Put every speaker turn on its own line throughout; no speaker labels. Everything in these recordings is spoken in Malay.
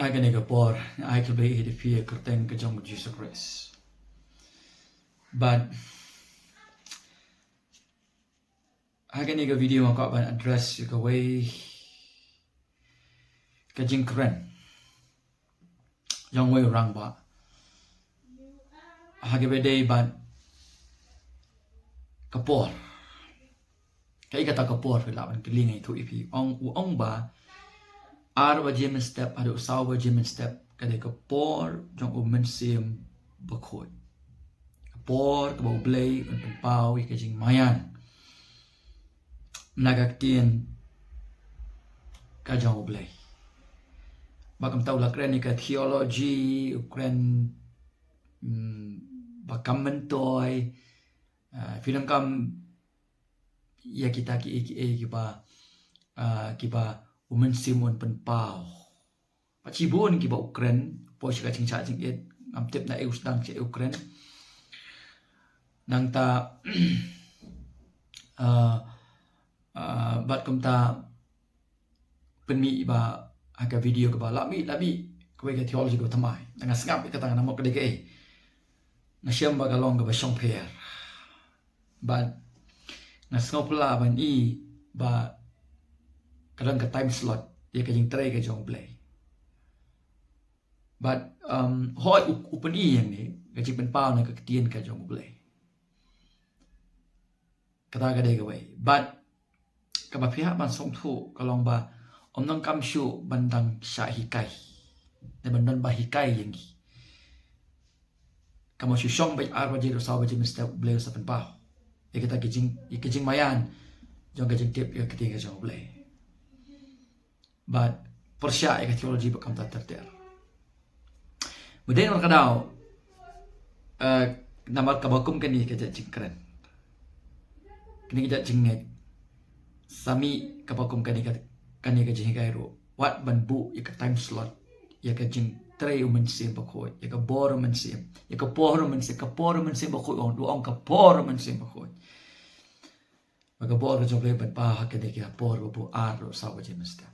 Aga nega por, I could be the fear curtain ke jong Jesus Christ. But aga nega video aku akan address ke way ke jing keren. Jong way orang ba. Aga bede ban kapor. Kai kata kapor fila ban kelingai tu ipi ong ba ar wa gym step adu saw wa gym step kada kapor jong men sim bakhoi. Kapor ke bau blay un pau ke jing mayan. Nagaktian ka jong blay. Bakam tahu lah keren ni ke theology, keren bakam mentoy, film kam ya kita ki ba women simon pen pau. Pacibun ki ba ukren, po sika cing cha cing it, am tip na eus dang ci ukren. Nang ta bat kum ta penmi ba aga video ke ba labi ke ba theology ko tamai. Nang sngap ka tang namok ke ke. Na siam ba galong ke ba song pair. But na snopla ban i ba kadang ke time slot dia ke jing try ke jong play. But hoi upen i yang ni ke jing pen pau na ke tien ke jong play. Kata ke ke way. But ke ba pihak ban song thu kalong ba om nang kam shu bandang sha hikai. Na bandan ba hikai yang ni. Kamu shu shong ba ar ba je do saw ba je mr play sa pen pau. Ya kita kejing mayan jong kejing tip ya ketiga jong play. But persya ya theology bakam tak terter. Kemudian orang kadau nama kabakum kan ni kerja jingkren. Kini kerja jingnet. Sami kabakum kan ni kerja hingairu. Wat banbu ya ke time slot ya ke jing tray mensim bakoi ya ke bor mensim ya ke por mensim bakoi on duong ke por mensim bakoi. Maka bor ke jong play ban pa ke ni ke por bu ar ro saw je mesta.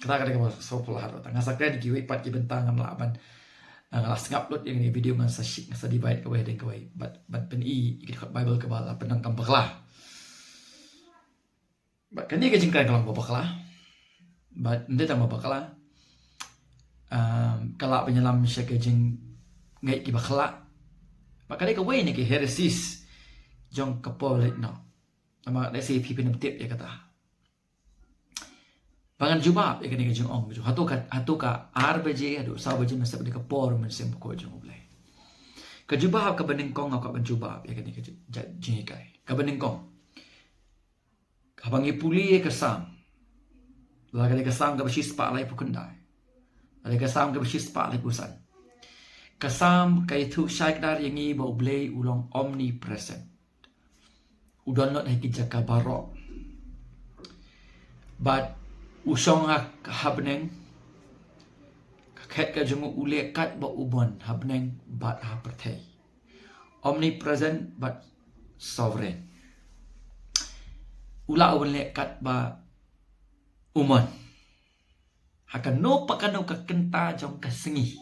Kata kata kau sopolah harus. Ngasa keren kiwi pat ki bentang ngam laban. Ngalas ngupload yang ni video ngasa shik ngasa divide kau dan kau. But pen i ikut Bible ke bala penang kam baklah. But kan ni ke jingkan kalau baklah. But nanti tak baklah. Kalau penyelam syak ke jing ngai ki baklah. Maka ni kau ni ke heresies jong kapol no. Nama let's say pipi nam tip ya kata. Pangan jubab ya kini kejeng ong ju hatu ka RBJ adu sabaje masa benda kapor mensim ko jeng oblay. Ka jubab ka beningkong ka ban jubab ya kini kejeng kai. Ka beningkong. Habang ipuli ka sam. La ka sam ka bashis pa lai pukundai. La ka sam ka bashis pa lai pusan. Ka sam ka itu syaikdar yang i ba oblay ulong omnipresent. Udon not hiki jaka barok. But usong habneng ket ka jung ule kat ba ubon habneng bat ha perthei omnipresent but sovereign ula ule kat ba umon hakan no pakano ka kenta jong ka sengi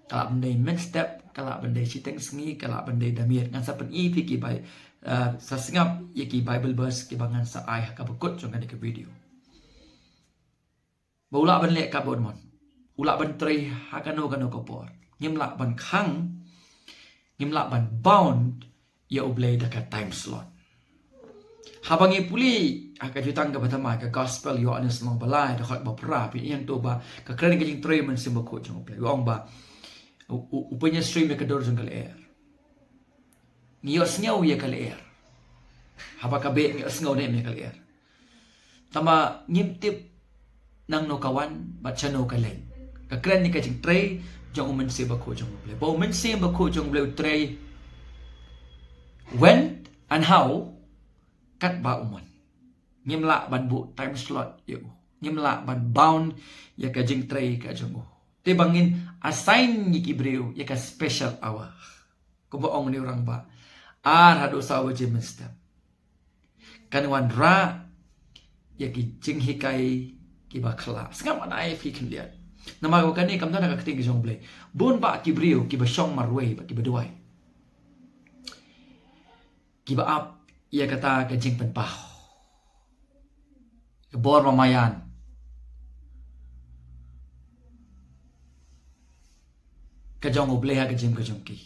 kala bendai men step kala bendai siteng sengi kala bendai damir ngan sa pen i piki bai sa singap yaki bible verse ki bangan sa ai ka bekut jong ka video. Baula ban lek kabon mon. Ula ban tray hakano kopor. Ngimla ban khang. Ngimla ban bound ya oblay dekat time slot. Habang puli aka jutang ka batama ka gospel yo anes long balai dekat bapra pi yang to ba ka kren ka jing tray man simba ko jong oblay. Wong ba upanya stream ka dor jong kal air. Ngiyos ngaw ya kal air. Haba ka be ngiyos ngaw ne kal air. Tama ngimtip nang no kawan baca no kaleng ka kren ni ka jing tray jong men se ba ko jong play bo men se ba ko jong play tray when and how kat ba umon ngimla ban bu time slot yo ngimla ban bound ya ka jing tray ka jong te bangin assign ni kibreu ya ka special hour ko boong ni orang ba hado sawo je mesta kanwan ra ya ki jing hikai ki bakla sengam mana ai fi kan lihat Nama ko kani kam na nakating jong blay. Bun ba kibriyo kiba syong marway ba kiba duway. Kiba up ia kata kajing penpah. Kebor mamayan. Kajong ublay ha kajing kajong ki.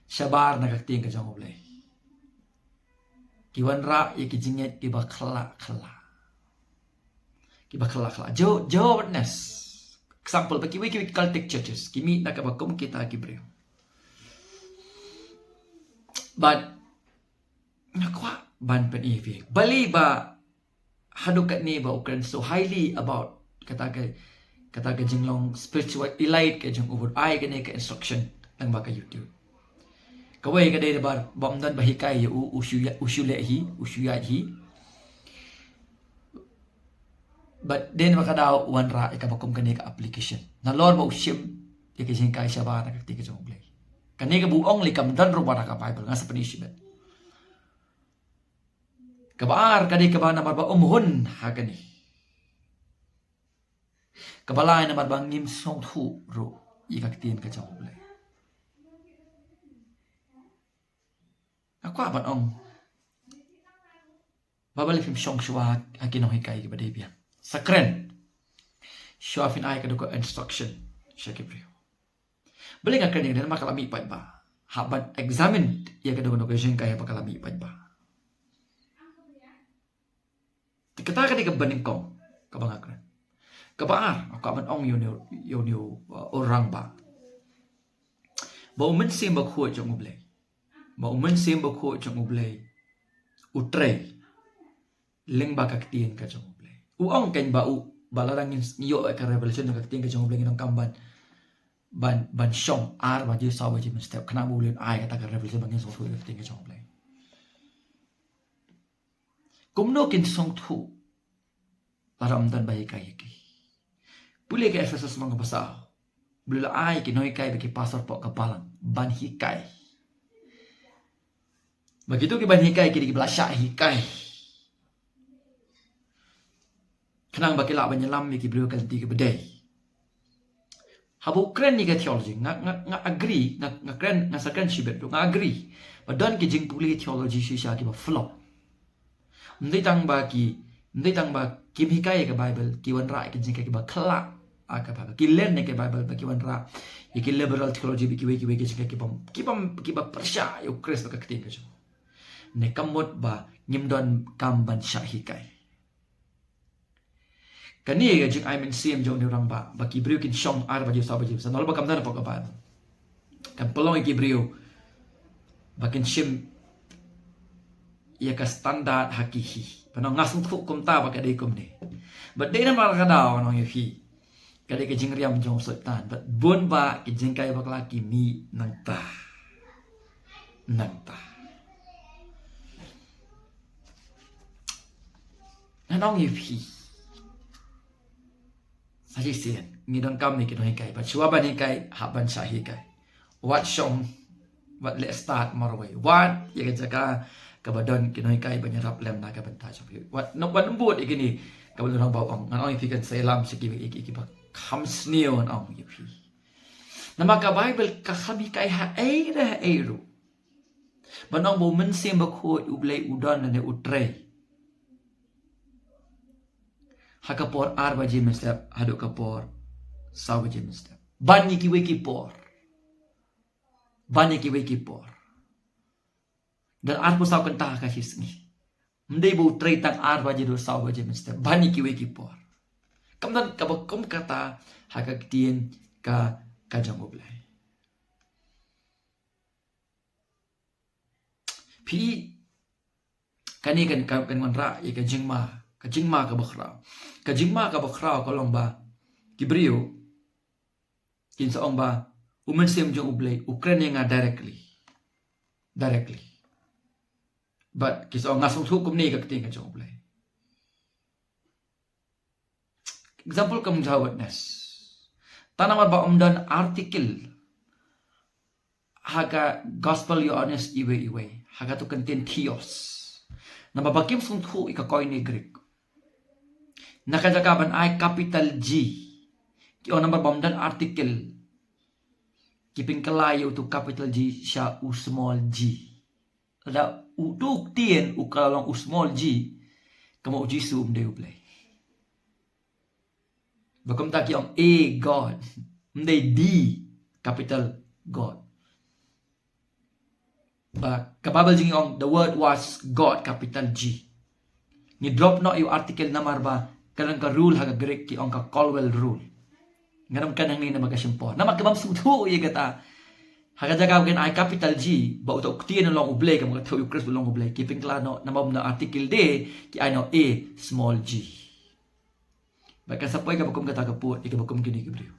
Syabar nakating kajong ublay. Kiwan ra ia kijinget kiba khala. Kiba khala. Jehovah Witness. Example, bagi we Celtic churches, kimi nakabakum kita kibriyo. But nakwa ban pen ifi. Bali ba hadukat ni ba ukran so highly about kata ka jinglong spiritual elite ka jing ubud ai ka ka instruction nang baka YouTube. Kawai ka dai ba bomdan bahikai ushuya hi. But then makadaw wan ra ikabakum kani ka application. Na Lord ba usyim ikising kay siya ba nakakti ka jong play. Kani ka buong likam dan ro ba ka Bible nga sa punishment. Kabaar kani ka ba na marba umuhon ha kani. Kabalay na marbang ngim song thu ro ikaktin ka jong play. Ako aban ong babalifim siyong suwa akinong hikay ka ba debiyan. Sakren. Syafin ay kaduko instruction. Siya kibriyo. Bali nga kanya na makalami pa ba? Haban examine iya kaduko no kaya kaya pakalami pa ba? Tikata ka di ka baningkong kabangakren. Kabaar ako aman ong yun orang ba? Ba umensim ba kuwa jong ublay? Ba umensim ba kuwa jong ublay? Utrey. Ling ba kaktiin ka jong ublay? Uong kan ba balarang niyo ka revelation ng kakting ka jong ublay ng kamban ban syong ar ba di sawa di step kana bulin ay kata ka revelation bangin so fu kakting ka jong ublay. Kumno kin song tu laramdan bayi kay ki. Puli ka Efesos mga basa. Bula ay kinoy kay baki pastor po kapalang ban hikay. Begitu ki ban hikay kini belasya hikay. Kenang bakila banyalam mi kibriyo kalti ke bedai. Habu kren ni ke theology nga agree nga kren nga sakren shibet nga agree. Badan ki jing puli theology shisha ki ba flop. Ndai tang ba kim hikai ke Bible ki wan ra ki jing ki ba khla aka ba ki len ne ke Bible ba ki wan ra ki liberal theology bi ki we ki jing ki ba persya yo Kristo ka kiting ka jo. Ne kamot ba ngimdon kamban sya hikai. Kani ga jing I mean sim jong ni orang ba kibriyo kin syong ar ba jiu sa nol ba kamdan pa kapan kan pelong kibriyo bakin sim ia ka standard hakiki panong ngasung thu kum ta ba ka dei kum ni but dei na mal ka daw nong yuhi kadi ka jing riam jong sultan but bon ba ki jing kai ba laki mi nang ta nanong yuhi Hajisian, ngidon kam ni kinoy kay, but shuwa ba ni kay haban sa hikay. What syong, what let's start marway. What, yaga jaka kabadon kinoy kay banyarap lem na kabanta sa piyo. What numbut ikini kabadon ang bawang. Ang ifikan sa ilam sa kiba kamsniyo ang ipi. Na maka Bible kakami kay haera haero. Manong bumen sim bakho ublay udon na utrey. Hakapor arba jim step hadu kapor sawa jim step banyi ki weki por dan arpo saw kan ta ka hisngi mdei bu trei tang arba jido sawa jim step banyi ki weki por kamdan kabakum kata hakagtien ka kajang oblay pi kani kan manra ya kajingma ka bakraw kolong ba kibriyo kinsa ong ba umensim jong ublay Ukraine nga directly but kisa ong ngasong hukom ni kakting ka jong ublay example kam Jehovah Witness tanamar ba umdan article haga gospel you honest iwe haga to contain theos na babakim sungthu ikakoy ni Greek nakajagaban ay capital G ki on number bom dan artikel keeping kelai tu capital G sha u small g. Ada u tu tien u kalau u small g kamu Jisu mde u play. Bakom tak ki on A God mde D capital God. Ba kababal jing on the word was God capital G. Ni drop no you article namar ba kanang ka rule haga Greek ki on ka Caldwell rule. Nganam kanang ni na magasimpor. Namak kabam sudu ye kata. Haga jaga gen I capital G ba utok tien long ublay kam ka you Chris long ublay keeping klaro namam na article D ki I know A small g. Bakan sapoy ka bakom kata kaput ikabakom kini gibriu.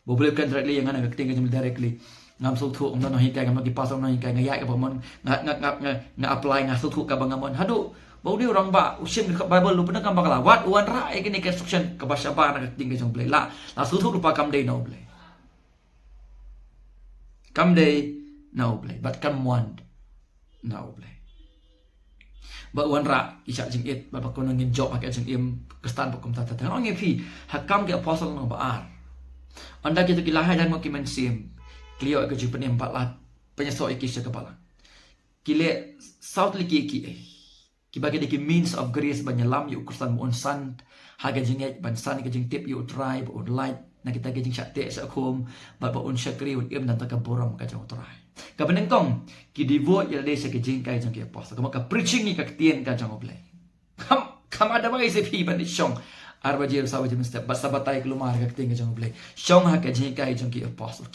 Bo boleh kan directly yang ana ka tinggal jam directly. Ngam so thu ngam no hikai ngam gi pasong no hikai ngaya ka pamon nga apply nga so thu ka bangamon. Hadu bau dia orang ba usim di Bible lu pernah kambak lah. What uan ra kini construction ka bahasa ba na ka tinggal jam play. La so thu lupa kam day no play. Come day, no play. But come one, no play. But one ra, isak jing it, bapak kau nangin job pakai jing im, kestan pakum tata. Orang ngepi, hakam ke apostle nang baar. Anda kita kilahai dan mau kimen sim, klio ke jupen empat lat, penyesok ikis kepala. Kile south liki ki kibagi deki means of grace banyalam yu kestan mo san, haga jing it ban san ke jing tip yu tribe or light. Na kita gajing syakte sa akum baba un syakri un im dan takaboram ka jang utray ka benengkong ki devote ya de sa gajing kai jang ki apostle ka preaching ni ka tien ka jang oblay kam ada mga isipi ban syong arba jir sa wajim step basa batay klumar ka tien ka jang oblay syong ha ka jing kai jang ki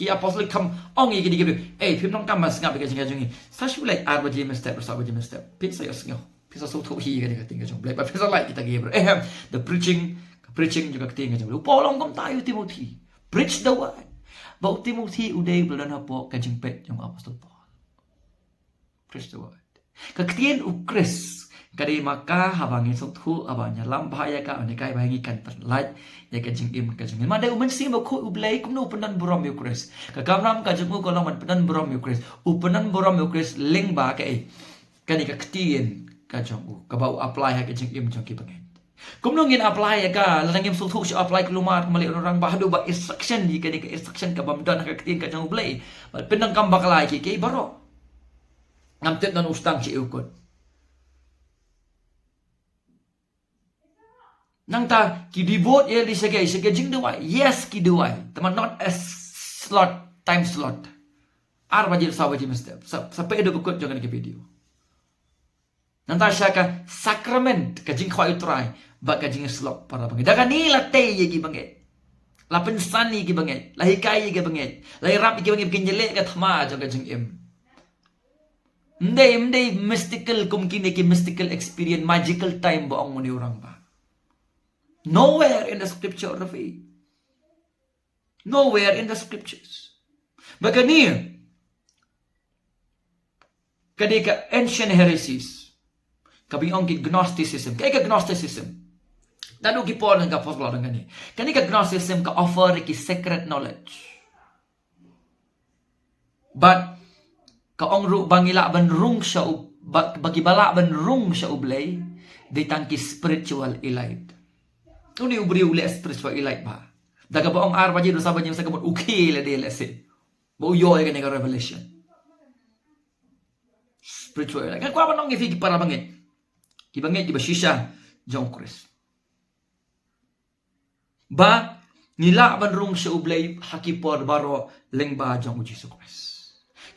apostle kam ong i gidi gidi phim nong kam mas ngap ka jing sa shulay arba jir step sa wajim step pin sa yos ngo pisa so thu hi ka tien ka jang oblay ba pisa like kita gebro the preaching juga ketinggalan jauh. Polong kom tayo Timothy. Preach the word. Bau Timothy uday bulan hapo kajing pet yung apostol Paul. Preach the word. Kaktian u Chris kadi maka habangin sothu abanya lambaya ka onikai bahangi kan light ya kajing im kajing. Mada umen sim ko ublay kum no penan borom yu Chris. Kakamram kajing ko laman penan borom yu Chris. Upenan borom yu Chris ling ba kai. Kani kaktian kajong u kabau apply ha kajing im jong ki pangen. Kung nungin apply ka, lalangim sultuk siya apply kelumar kembali orang bahadu ba instruction di ka instruction ka bamdan hakakitin ka jang ublay. Pinang kambak lagi kay baro. Ngamtit nan ustang si ukod. Nang ta ki devote ya di sige jing duway. Yes ki duway. Teman not as slot time slot. Arba jil sawa jim step. Sampai edo bukod jangan ke video. Nanti siya ka sacrament kajing kwa utray ba kajing slop para bangit. Daga ni latay yagi bangit. La pensani yagi bangit. La hikay yagi bangit. La irap yagi bangit kinjele ka thama jang kajing im. Hindi mystical kumkini ki mystical experience magical time ba ang muni orang ba. Nowhere in the scripture Rafi. Nowhere in the scriptures. Baka niya kadi ka ancient heresies. Kabing ki Gnosticism. Kaya ka Gnosticism. Tanu ki Paul ng kapostol ng gani. Kani ka Gnosticism ka offer ki secret knowledge. But kaong bangila ban rung siya bagi bala ban rung siya ublay ditang ki spiritual elite. Uni ubri ule spiritual elite ba. Daga ba ang arba jino sa banyang sa kamot ukile de lese. Ba uyoy ka nga revelation. Spiritual elite. Kan kwa ba nang ifigi para bangit. Ibangit iba shisha John Chris. Ba nila ban rung siya ublay hakipor baro lengba John Jesus Chris.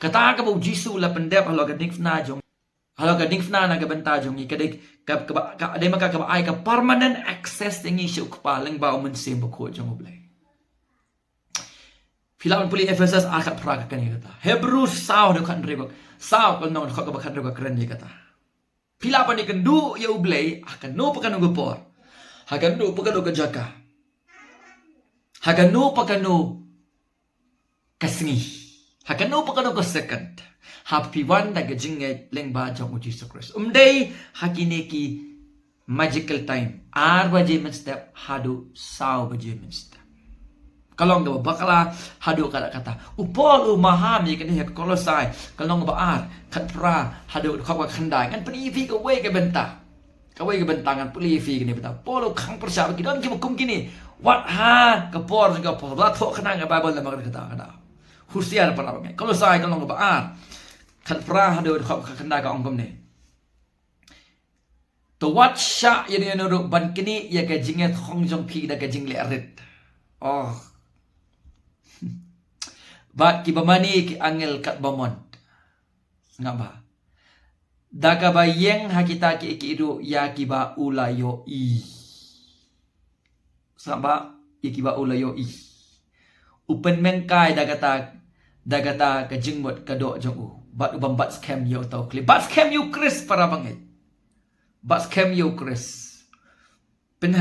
Kata ka ba Jisu la pendep halo gading fna John. Halo gading fna na gabanta John ikadik ka aday makakabaay ka permanent access tingi siya ukpa lengba umensim bako John ublay. Filawan puli Ephesus akat praga kanina kata. Hebrews sao de kan rego. Sao kal non ka bakan rego kren ni kata. Pila pa ni kendu ya ublay akan no pakanu gopor. Hagan no pakanu kajaka. Hagan no pakanu kasngi. Hagan no pakanu second. Happy one na gajingay lengba jong Jesus Christ. Umday hakineki magical time. Arba jemen step hadu sao ba jemen step. Kalong ga bakala hadu kata upol umahami kani ka kolosai kalong ba ar katpra hadu ka khandai kan penifi ka we ka benta ka we ka bentangan pelifi kini beta polo khang persa ki don ki mukum kini Wat ha kapor jeng kapor ba thok khana nga Bible na magkata kada. Husiar para bangai. Kalau saya kalau ngabaar kan pra hado khanda ka ongkom ni. To wat sha yani no ban kini ya ka jinget khong jong phi da ka jing le arit. Oh. Ba ki bamani ki angel kat bamon. Ngaba. Daga ba yeng hakita ki ikiru ya ki ba ulayo i. Samba ya ki ba ulayo i. Upen mengkai dagata ka jingmot ka do jong u. Bat ubam bat scam yo tau kli. Bat scam you Chris para bangai. Bat scam you Chris. Pen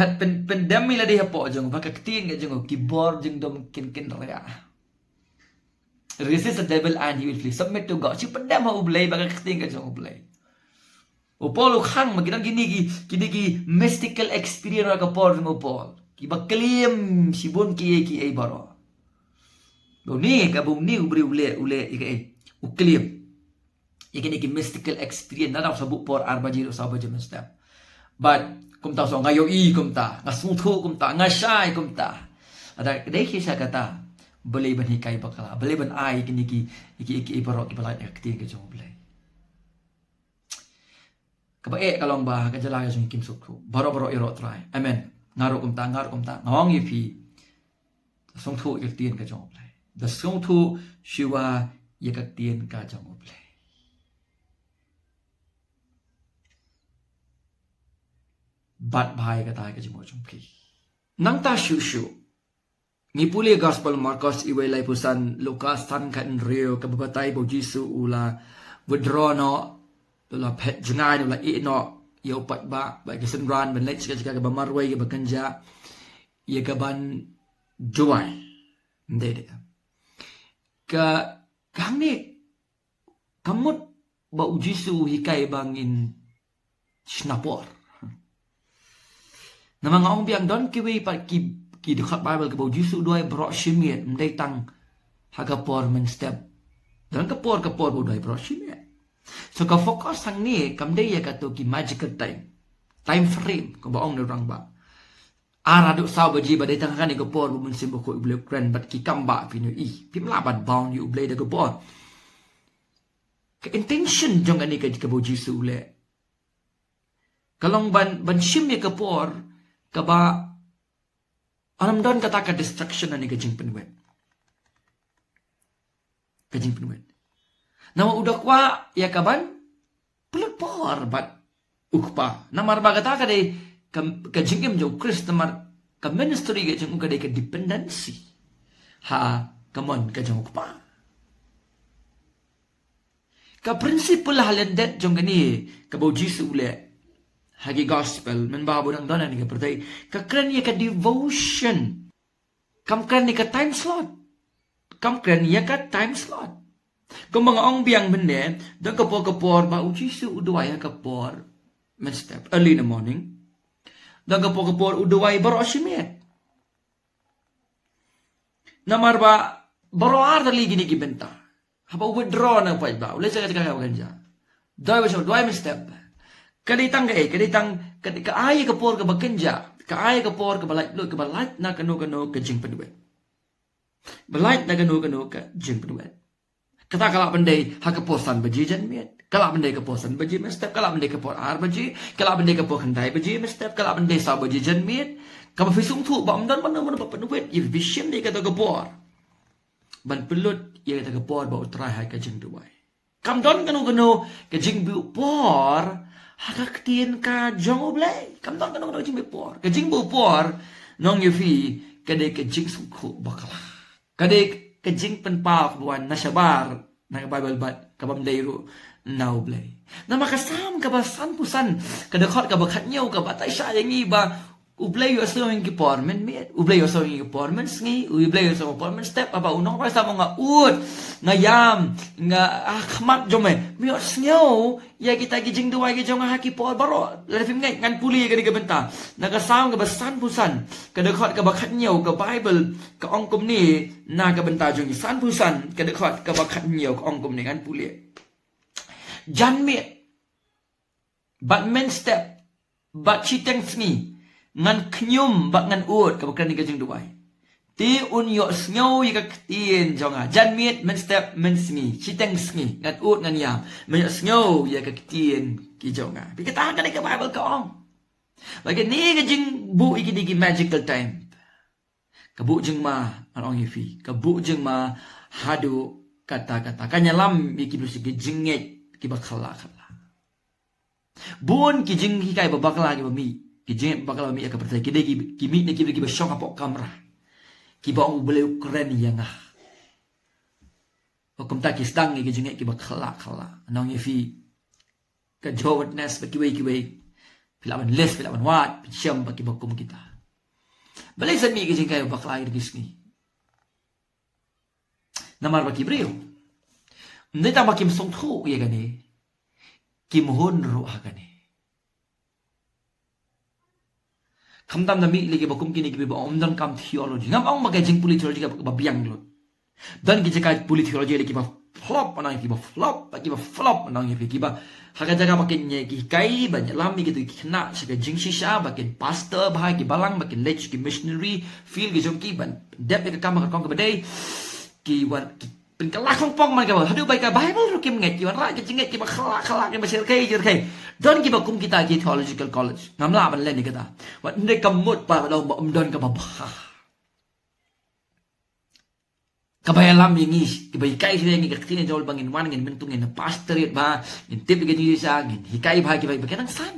demi la dia po jong ba ka tin ka jong ki bor jing dom kin rea. Resist the devil and he will flee. Submit to God. Si pendam ha ublay baka kating ka jong ublay. Upol khang magidang kini mystical experience ka por mo Paul. Ki ba claim si bon ki ay baro. Do ni ka bung ni ubri ule ike uklim. Ikini ki mystical experience na sa bu por arbaji sa baje step. But kumta so ngayo i kumta, ngasungthu kumta, ngasai kumta. Ada dai ki sa kata boleh ban hikai bakala boleh ban ai kini iki baro ki balai akti ke jong boleh kabae kalong ba ka jala ka jong kim sukru baro iro try amen ngaro kumta ngawang ipi song thu ik tien ka jong boleh the song thu shiwa ye ka tien ka jong boleh bat bhai ka tai ka jong phi nang ta shu Ni puli Gospel Marcos iwelay pusan Lucas tan kan rio kababatay bo Jisu ula withdraw no ula pet jengay ula i no yo pat ba kasen ran ben lech ka ka bamarway ka bakanja ye ka ban juway ndede ka kami kamut ba Jisu hikay bangin snapor na mga ong biang don kiwi pat ki dekat Bible ke bau Jisu doi bro shimiet mdai tang hagapor men step dan kapor bau doi bro shimiet so ka fokus sang ni kam dei ya katu ki magical time frame ko baong ne rang ba ara du saw baji ba dei tang kan ni kapor bu men sim ko ible kren bat ki kamba pinu i pim laban baung you ble de kapor ke intention jong ani ka bau Jisu le kalong ban shim ye kapor ka ba Anam don kata ka distraction ani kajing penwet. Nama udah kwa ya kaban pelut por bat ukpa. Namar ba kata ka de kajing im jo Chris namar ka ministry kajing ka de ka dependency. Ha kamon kajing ukpa. Ka principle halendet jong gani ka bau Jisu le hagi gospel men babu nang dona ni ka pertai ka kren ye ka devotion kam kren ni ka time slot kung mga ong biang bende dan kapor ba Jisu udway kapor men step early in the morning dan kapor udway baro shimet namar ba baro artali gini gibenta haba withdraw na pa ba ule sa ka ganja doi men step kaditang kaaya kapor ka bagkanja kaaya kapor ka balait na kano ka jing penwet balait na kano ka jing penwet kata kala pandai ha kaposan baji jan miet kala pandai kaposan baji men step kala pandai kapor ar baji kala pandai kapor khandai baji men step kala pandai sa baji jan miet kam fisung thu ba amdan man penwet if vision ni kata kapor ban pelut ye kata kapor ba utrai ha ka jing duai kam don kano ka jing bu por haka tien ka jong oblay kam don ka jing bepor ka jing bepor nong yufi kade ka jing sukhu bakala kade ka jing penpa buan nasabar na Bible bat kabam dayro na oblay na makasam ka ba san pusan kada khot ka ba khatnyaw ka ba tay sha yang iba ublay yo so yung kipormen met ublay yo so yung kipormen sngi ublay yo so kipormen step apa unong pa sa mga ut ngayam nga akhmat jome mi snyo ya kita gijing duway gijong haki por baro lefim ngai ngan puli ka benta nakasam ka ba san pusan kada khot ka ba khatnyaw ka Bible ka ongkom ni na ka benta jong san pusan kada khot ka ba khatnyaw ka ongkom ni ngan puli jan met but men step but chiteng sngi ngan knyum bak ngan ut ka bakran ni ka jing duai ti un yo snyo yi ka tien jonga jan miet men step men sngi chiteng sngi ngan ut ngan yam men yo snyo yi ka tien ki jonga pi ka ta ka ka Bible ka ong bagi ni ka jing bu iki di magical time ka bu jing ma an ong yifi ka bu jing ma hadu kata-kata kanyalam iki nusi ki jinget ki bakhala khala bun ki jing hi kai babakla ki mi ki jing bakala mi ka percaya ki de ki mi ne ki ba pok kamera ki ba u bele keren yang ah hukum ta ki stang ki jing ki bakhala khala nong fi ka jo witness ba ki we filaman les filaman wat picham ba ki bakum kita bale sa mi ki jing kai bakla ki sni namar ba ki brio ndai ta ba kim song thu ye gani kim hon ro ha gani kamdam na mi lagi bakum kini kibi ba omdan kam theology ngam ong magai jing puli theology ka ba biang lot dan ki jaka puli theology lagi ba flop anang ki ba flop anang ki ba haga jaga makin nye ki kai ba lam mi gitu kena saka jing shisha bakin pastor ba ki balang bakin lech ki missionary feel ki jong ki ban dep ka kam ka kong ka badai ki wan pen kala kong pong man ka ba hadu bai ka Bible ro kim nget ki wan ra ki jinget ki ba khala ki ba sel kai jir kai don ki ba kum kita ki theological college ngam la ban len ni kata wat ndai kamut pa ba ba don ka ba ka ba lam yang is ki ba kai sile ngi ka tin jol bangin wan ngin mentung ngin pastor ba ngin tip ki ni sa ngin hikai ba ki ba kenang san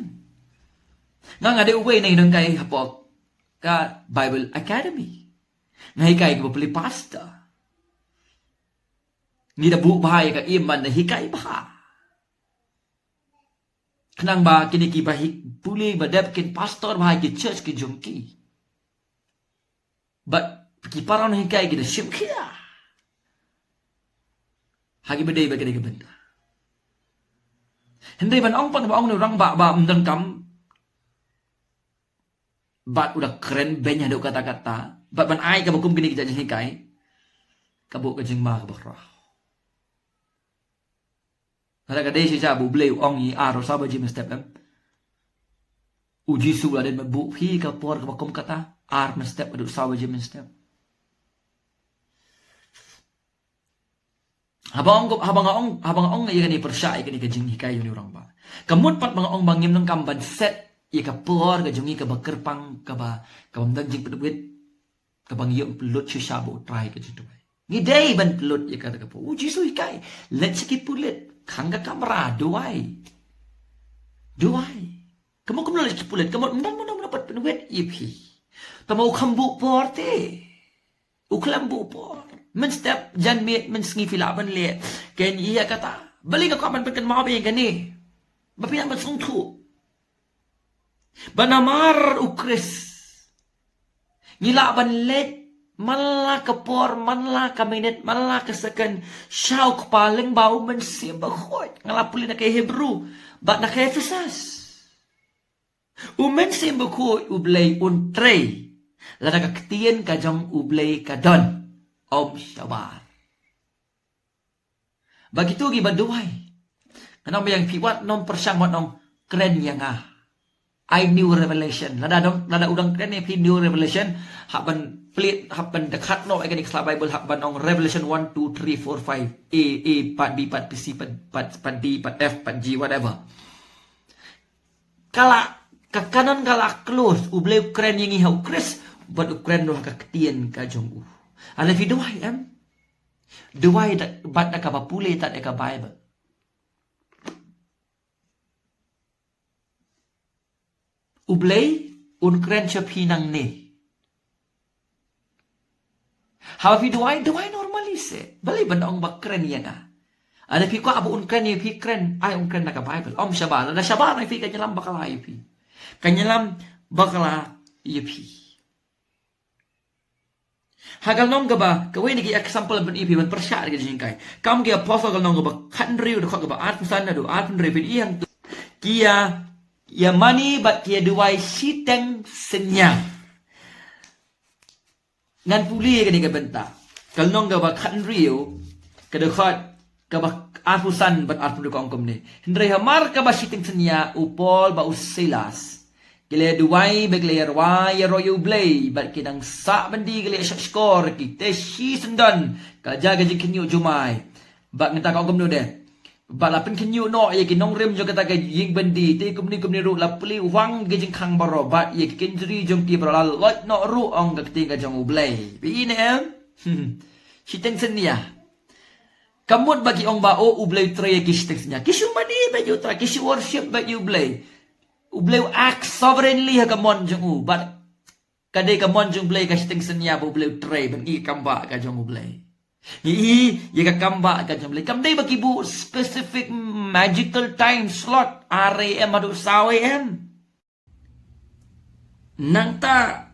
ngang ade uwe nei nang kai hapok ka Bible Academy ngai kai ki ba puli pastor ni da bu bahaya ka iman na hikai bah kenang ba kini ki bah puli ba dep kin pastor bahaya ki church ki jumki but ki paron hikai ki da shim kia hagi bedai ba kini ka benda hendai ban ong pan ba ong orang ba mendang kam bat udah keren banyak ada kata-kata bat ban ai ka bakum kini ki jajin hikai kabuk ka jing ma ka bakrah ada kadai sisa bu bleu ong yi aro saba jim step em uji su la den bu hi ka por ka kom kata ar men step adu saba jim step habang ong ye ni persya ye ni ka jing hikai ni orang ba kamut pat bang ong bangim nang kam ban set ye ka por ka jungi ka bakerpang ka ba ka bang jing pedwit ka bang ye pelut sisa bu try ka jitu ni dai ban pelut ye ka ka po uji su hikai let sikit pulit Kangga kamera doai kamu lagi cipulit kamu mendang dapat penuet ipi kamu kambu porte uklambu por men step jan met men sngi filaban le ken iya kata bali ka kaman peken mau be gani bapian ban sung thu banamar ukris ngilaban let Malah ke por, malah ke minit, malah ke second. Syau paling bau mensim bakhot. Ngalapuli na kay Hebrew. Bat na kay Ephesus. Umensim bakhot ublay untrey. Lada kaktiyan ka jang ublay ka don. Om Shabar. Begitu gibaduay. Kanang bayang piwat nom persyang nom keren yang I new revelation. Lada udang keren ni new revelation. Haban plate haban dekat no again Islam Bible haban ong Revelation 1 2 3 4 5 A part B part C part D part F part G whatever. Kala ke kanan kala close ublay keren yang ihau Chris buat keren no kaktian ka jong Ala fi duai duai bat na ka papule tat ka Bible. Ublay un keren siya pinang ni. How fi duai normalise. Bali banda ong bakren yan Ada fi ko abu un kren ni fi kren ay un kren na ka Bible. Om Shabar na Shabar na fi kanyalam bakala ipi. Kanyalam bakala ipi. Hagal nong gaba kawai ni ki example ben ipi ben persya ga jingkai. Kam ki apostle gal nong gaba kanri de ko gaba at pusan na do at pun fin iyang kia ya mani bat kia duai siteng senyang. Ngan puli ka ni ka benta. Kalnong ka ba kan rio ka dekat ka ba afusan bat arpun ko angkom ni. Hendrai hamar ka ba siting senya upol ba usilas Kile duway begli arway royu blay bat kinang sa bandi kile skor kita si sendan ka jaga je kinyu jumai bat ngata kau gumnu de bat lapin kinyu no ye kinong rim jo kata ka ying bandi te kumni ru lapli wang ge jing khang baro bat ye kinjri jong ti baro lot no ru ong ka tinga jong blay bi ne em si teng senia kamut bagi ong ba o ublay tre ki teng senia kisu mani ba ju tra kisu worship ba you blay Ublay act sovereignly ha kamon jong u but kadai kamon jong blay ka sting senya bu ublay tray ban i kamba ka jong ublay ni ye ka kamba ka jong blay kamdai bagi bu specific magical time slot RAM adu SAWM nang ta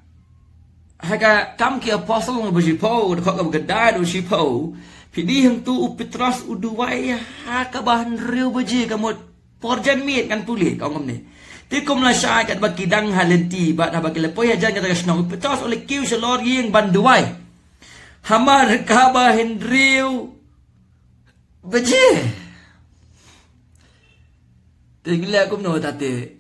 haga kam ki apostle mo bu po ko ka gadai do sipo pidi hang tu upitras uduwai ha ka bahan riu beji kamot porjan miet kan puli ka ngom ni Tikum la syai kat bagi dang halenti bat ha bagi lepoi ajan kata kasnong petos oleh kiu selor yeng banduai. Hamar kaba hendriu beje. Tinggal aku no tate.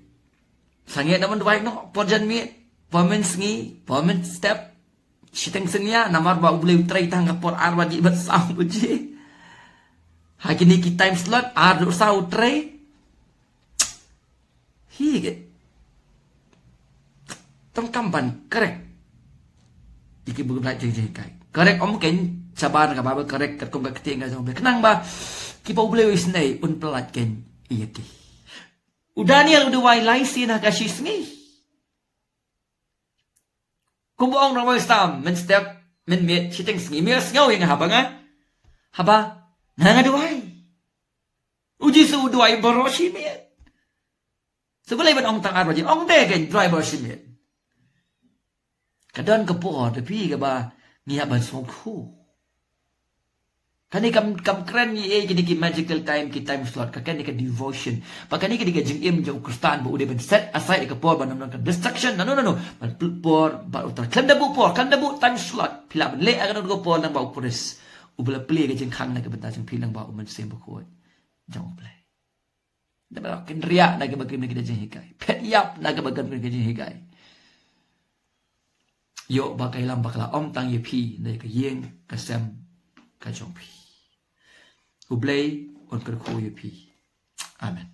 Sangat naman duai no porjan mi pomen sngi pomen step siteng senia namar ba boleh try tang por arba di bersau beje. Hakini ki time slot ar do sau try Hige Tong kampan correct Iki buku belajar je kai correct om ken sabar ka ba correct kat kong ka keting ka jong kenang ba ki pa boleh wis nei un pelat ken iya ti Daniel udah wai laisi na ka sisngi kumbuong na stam men step men met siteng sngi mer sngaw yang haba nga haba nanga duai uji su duai boroshi met Sebelah ban ong tang arba je ong de gen driver simit. Kadon ke po tapi ke ba ngia ban song khu. Kani kam keren ni jadi ki magical time ki time slot ka kani ka devotion. Pa kani ka diga jing im jo Kristan bu udah ban set aside ke po ban nam distraction no ban por ba utar kan da bu por kan da bu time slot pila ban le akan go por nang ba puris. Ubla play ke jing khang na ke ban ta jing pilang ba man sem bu ko. Jong play. Dapat kin riak nak bagi kita hikai. Pet yap nak bagi kita hikai. Yo bakai lam bakla om tang ye pi nak yeng kasem kajong pi. Ublay on kerko ye pi. Amen.